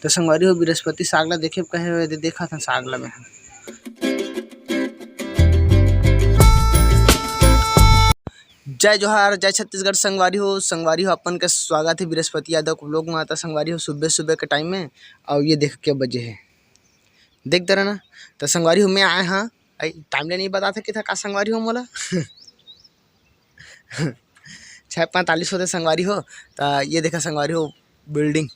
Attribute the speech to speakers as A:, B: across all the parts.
A: तो संगवारी हो बृहस्पति साग ला देखे कहे हुए देखा था साग ला में। जय जोहार, जय छत्तीसगढ़। संगवारी हो अपन के स्वागत है बृहस्पति यादव को लोग माता। संगवारी हो सुबह सुबह के टाइम में और ये देख क्या बजे है देख दे रहा ना। तो संगवारी हो मैं आए हाँ टाइम ले नहीं बता था कि था का संगवारी हो मोला 6:45 होते संगवारी हो। तो ये देखा संगवारी हो बिल्डिंग।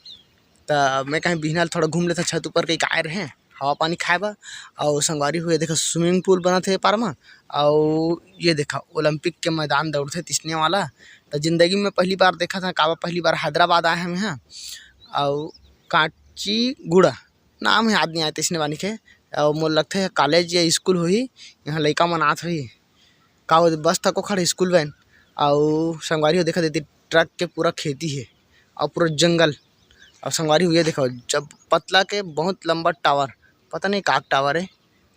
A: तो मैं कहीं बिहनाल थोड़ा घूम लेता छत ऊपर कहीं आए रहे हवा पानी खाए बा। और संगवारी हो ये देखा स्विमिंग पूल बना थे पार में। और ये देखा ओलंपिक के मैदान दौड़ते तिसने वाला। तो जिंदगी में पहली बार देखा था काबा, पहली बार हैदराबाद आए हम यहाँ। और काचीगुड़ा नाम है आदमी आए तिसने वानी के। और मोल लगते है कॉलेज या स्कूल हुई यहाँ लड़का मनात हुई का बस तक खड़े स्कूल वैन। और संगवारी हो देखा देती ट्रक के पूरा खेती है और पूरा जंगल। और संगवारी हुई देखो जब पतला के बहुत लंबा टावर, पता नहीं का टावर है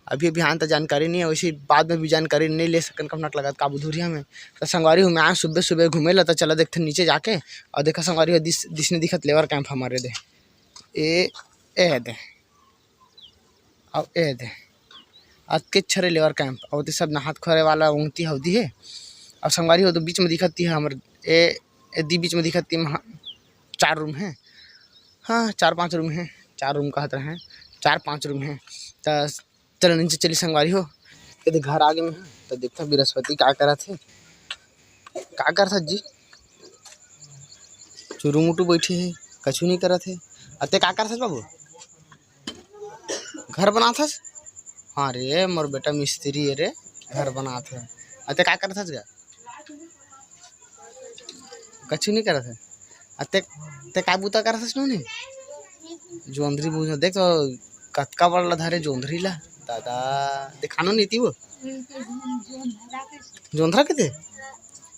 A: अभी हाँ तो जानकारी नहीं है, वैसे बाद में भी जानकारी नहीं ले सकन कब नक लगा काबू धुरिया में। तो संगवारी हूँ मैं आज सुबह सुबह घूमे ला तो चला देखते नीचे जाके। और देखा संगवारी हो दिसने दिखत लेबर कैंप हमारे दे ए दे और ए दे अतके छरे लेबर कैंप और सब नहात खोरे वाला ऊँगती हवदी है। और संगवारी हो तो बीच में दिखती है हमारे ए दी बीच में दिखती है 4 रूम है। हाँ 4-5 रूम है, 4 रूम कहते हैं 4-5 रूम है। तो चलो नीचे चली संगवारी हो यदि घर आगे में है। तो देखता बृहस्पति क्या करा थे क्या कर था जी चुरू मुटू बैठे है कछु नहीं करा थे। अते क्या कर बाबू घर बना था। हाँ रे मोर बेटा मिस्त्री है रे घर बना थे। अते क्या कर था कछु नहीं करा था। अते ते का बूता कर था नहीं जोंधरी बूझ देख तो कतका बड़ा धारे जोंधरी ला दादा दिखानो नहीं थी वो जोंधरा के थे।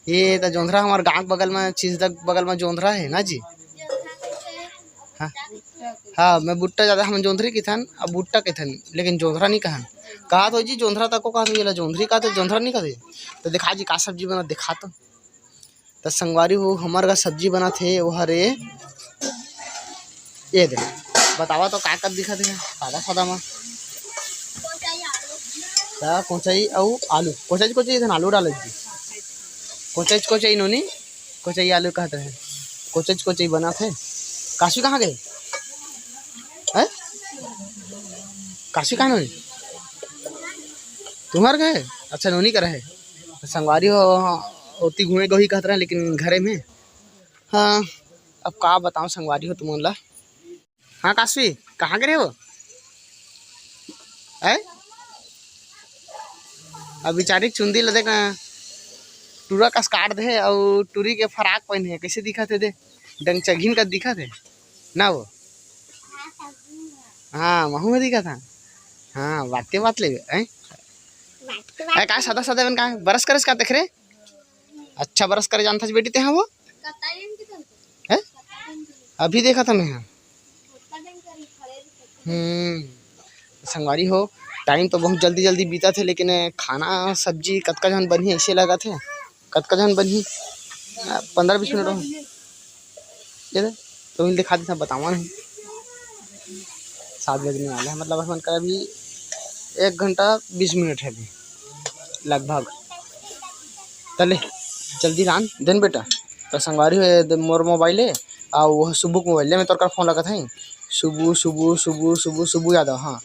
A: ये तो जोंधरा हमारे गांव बगल में चीजदक बगल में जोंधरा है ना जी। हाँ हाँ मैं बुट्टा ज़्यादा हम जोंधरी की थन अब बुट्टा के थन लेकिन जोंधरा नहीं कहा तो जी जोंधरा तक को कहा तो ये जोंधरी का तो जोंधरा नहीं कहा तो दिखा जी का सब्जी बना दिखा तो संगवारी हो हमारे का सब्जी बना थे वो हरे ये दे बतावा तो का दिखा थे सादा सादा में कोचाई और आलू कोचाई कोचाई थे आलू डाल दी कोचाई कोचाई नोनी कोचाई आलू कहते हैं कोचाई कोचाई बना थे। काशी कहाँ गए हैं काशी कहाँ नोनी तुम्हारे गए अच्छा नोनी का रहे संगवारी हो होती घूमे गही कहते रहे लेकिन घरे में। हाँ अब का बताऊँ संगवारी हो तुम ला। हाँ काशी कहाँ गए हो है अब बेचारी चुंदी लदे का टूरा कस काट दे और टूरी के फराक पहने है कैसे दिखा थे दे डंग चघिन का दिखा थे ना वो। हाँ महू में दिखा था। हाँ बात ले का सादा सादा बन का बरस करस का देख रहे अच्छा बरस करे जानता बेटी ते हाँ वो है अभी देखा था मैं। हाँ संगवारी हो टाइम तो बहुत जल्दी जल्दी बीता थे लेकिन खाना सब्जी कतका जन बनी ऐसे लगा थे कतका जन बनी 15-20 मिनट ये तो मिल दिखा देता बतावा नहीं 7 बजने वाले हैं मतलब मन कर अभी 1 घंटा 20 मिनट है अभी लगभग। चले जल्दी रान दिन बेटा। तो संगवारी हो मोर मोबाइल है और वो सुबह मोबाइल में तोर फोन लगा था सुबह सुबह सुबह सुबह सुबह यादव। हाँ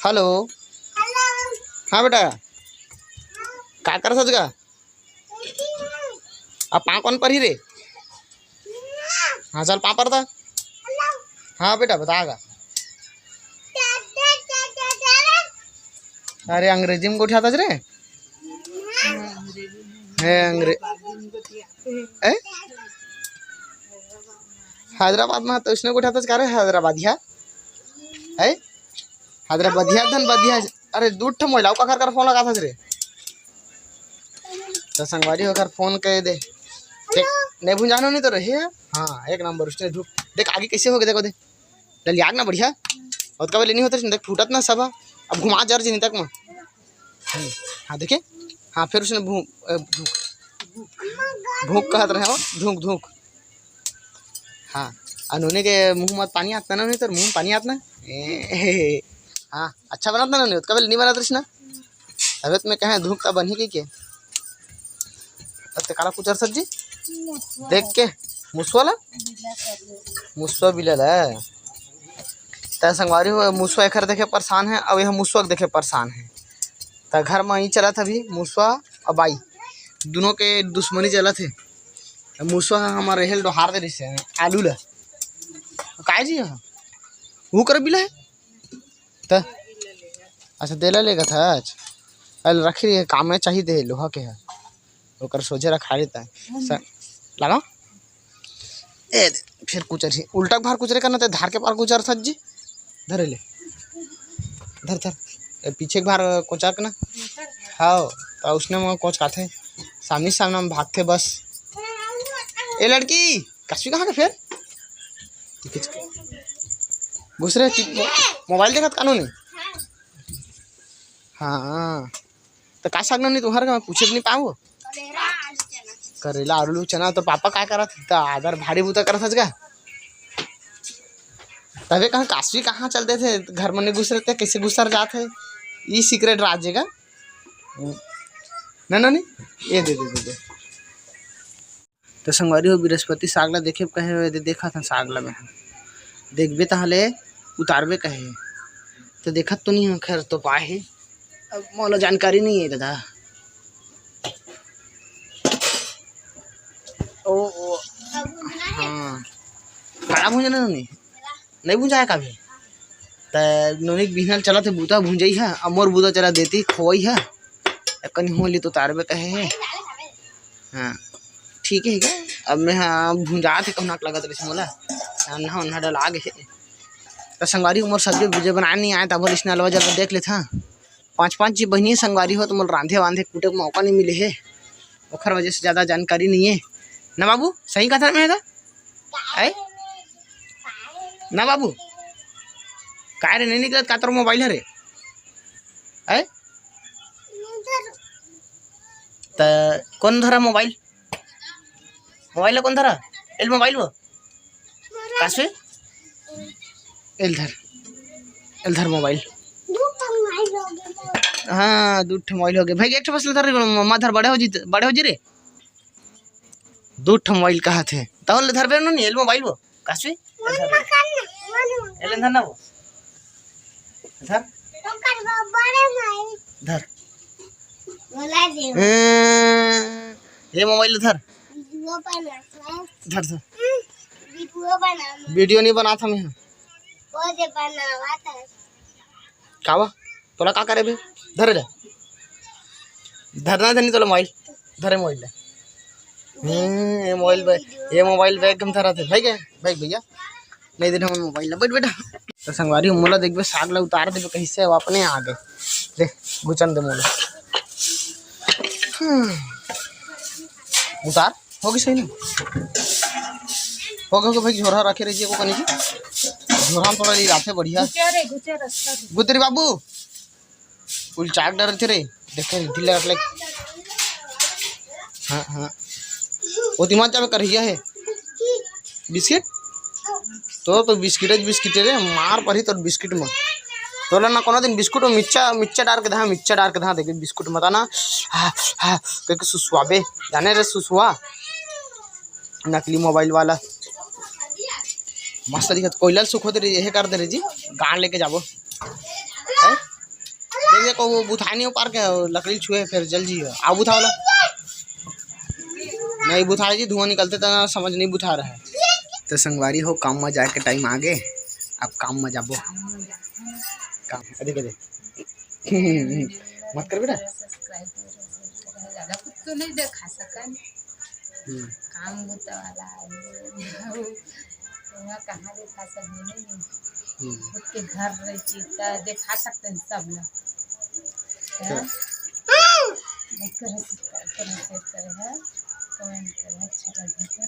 A: हेलो हाँ बेटा क्या कर सका अब पा कौन पर ही रे। हाँ चल पा पर था। हाँ बेटा बताएगा अरे अंग्रेजी में उठा था रे है हैदराबाद में तो उसने उठा था क्या हैदराबादिया है हैदराबादिया धन बदिया। अरे दूठ महिलाओं का घर फोन लगा था रे तो संगवारी होकर फोन कह दे नहीं भुंजानो नहीं तो रहे। हाँ 1 नंबर उसने देख आगे कैसे हो गए देखो दे डल याद ना बढ़िया और कभी लेनी होता देख फूटत ना सब अब घुमा जर जी तक में। हाँ देखे हाँ फिर उसने भूख कहत रहे हो धूक धूक। हाँ अनोने के मुंह मत पानी आता ना, नहीं तो मुंह में पानी आता ना। हाँ अच्छा बनाता ना, नहीं कभी नहीं बनाता ना। अबे तो मैं कहें धूप का बनी के काला कुचर सब्जी देख के मुसवाला मुसवा बिलल है। त संगवारी हो मुसवा एकर देखे परेशान है, अब यह मुसवा देखे परेशान है। त घर में ही चला था अभी मुसवा और बाई दोनों के दुश्मनी चला थे। मुसवा हमारे हेल डोहार दे रिसे आलू ला काय जी वो कर बिला है त अच्छा देला लेगा था आज अल रखी काम में चाहिए दे लोहा के है ओकर सोचे रखा लेता है लगा ए फिर कुचर ही उल्टा भार कुचरे करना तो धार के पार कुचर सज्जी धरे ले धर धर ए पीछे भार कोचा के ना हाँ तो उसने मैं कोच खाते सामने सामने हम भागते बस। ए लड़की कश्मी कहाँ के फिर घुस रहे मोबाइल देखा कानूनी हाँ तो का सागना नहीं तुम्हारे मैं पूछे नहीं पाऊँ करेला आलू चना तो पापा क्या करा था आदर भारी बूता करा था क्या तबे कहाँ काशी कहाँ चलते थे घर में नहीं घुस रहे थे कैसे घुसर जाते ये सीक्रेट राज्य का ना नहीं ये दे तो संगवारी हो बृहस्पति सागला देखे कहे देखा था सागला में देखबे तहले उतारबे कहे तो देखत तो नहीं खैर तो पाए अब मोला जानकारी नहीं है दादा। ओ हाँ खड़ा भूंजा नहीं भूंजाया कभी तो नोनी बिहनल चला थे बूता भूंजई है अमोर बूता चला देती खोई है कहीं होली तो तारबे कहे है हाँ ठीक है क्या अब मैं हाँ भूंजा थे कहना लगा तो मोला अन्ना उन्ना डला गए तो संगवारी उमर सब्जी बुझे बनाए नहीं आए तब इसने अलवा जब देख ले था 5-5 जी बहनी संगवारी हो तो मोल रांधे वांधे कूटे को मौका नहीं मिले है ओखर वजह से ज़्यादा जानकारी नहीं है ना बाबू सही कथा में है ऐ ना बाबू काय रे नहीं निकलत का तोर मोबाइल है रे ऐ त कौन धरा मोबाइल मोबाइल कौन धरा एल मोबाइल वो कासे एल धर मोबाइल हाँ दूठ मोबाइल हो गए भाई एक बस धर माधर बड़े हो जी रे दूठ मोबाइल कहा थे तो धर बे नहीं एल मोबाइल वो कासे एल धर ना वो धर धर ये मोबाइल धर धर धर वीडियो नहीं बना था मैं कावा तोला का करे बे धर ले धरना धनी तोला मोबाइल धरे मोबाइल ये मोबाइल बैग हम धरा थे भाई क्या भाई भैया नहीं दिन हम मोबाइल बैठ बेटा तो संगवारी मोला देखबे साग ला उतार देबे कहीं से अपने आ गए देख गुचन दे मोला उतार होगी सही नहीं होगा भाई झोरा रखे रहिए को कनी झोरा थोड़ा ली राते बढ़िया गुतरी बाबू फुल चाक डर थे रे देखे ढीला रख ले हाँ हाँ वो दिमाग जावे करिया है बिस्किट तो बिस्किट रे मार पड़ी तो बिस्किट में तो ना कोनो दिन बिस्कुट में मिर्चा डाल के धा देखे बिस्कुट मत ना हाँ हाँ क्योंकि सुसुआबे जाने रे सुसुआ नकली मोबाइल वाला मस्त दिखत कोयला सुख होते यही कर दे रे जी गाड़ लेके जाबो देखिए को बुथा नहीं पार के लकड़ी छुए फिर जल जी आ बुथा वाला नहीं बुथा जी धुआं निकलते तो समझ नहीं बुथा रहा है तो संगवारी हो काम में जाए के टाइम आ गए अब काम में जाबो काम देख मत कर बेटा
B: तो नहीं देखा सकन काम होता वाला कहाँ देखा सकते नहीं खुद के घर रहती तो देखा सकते हैं सब लोग कमेंट करें अच्छा लगे तो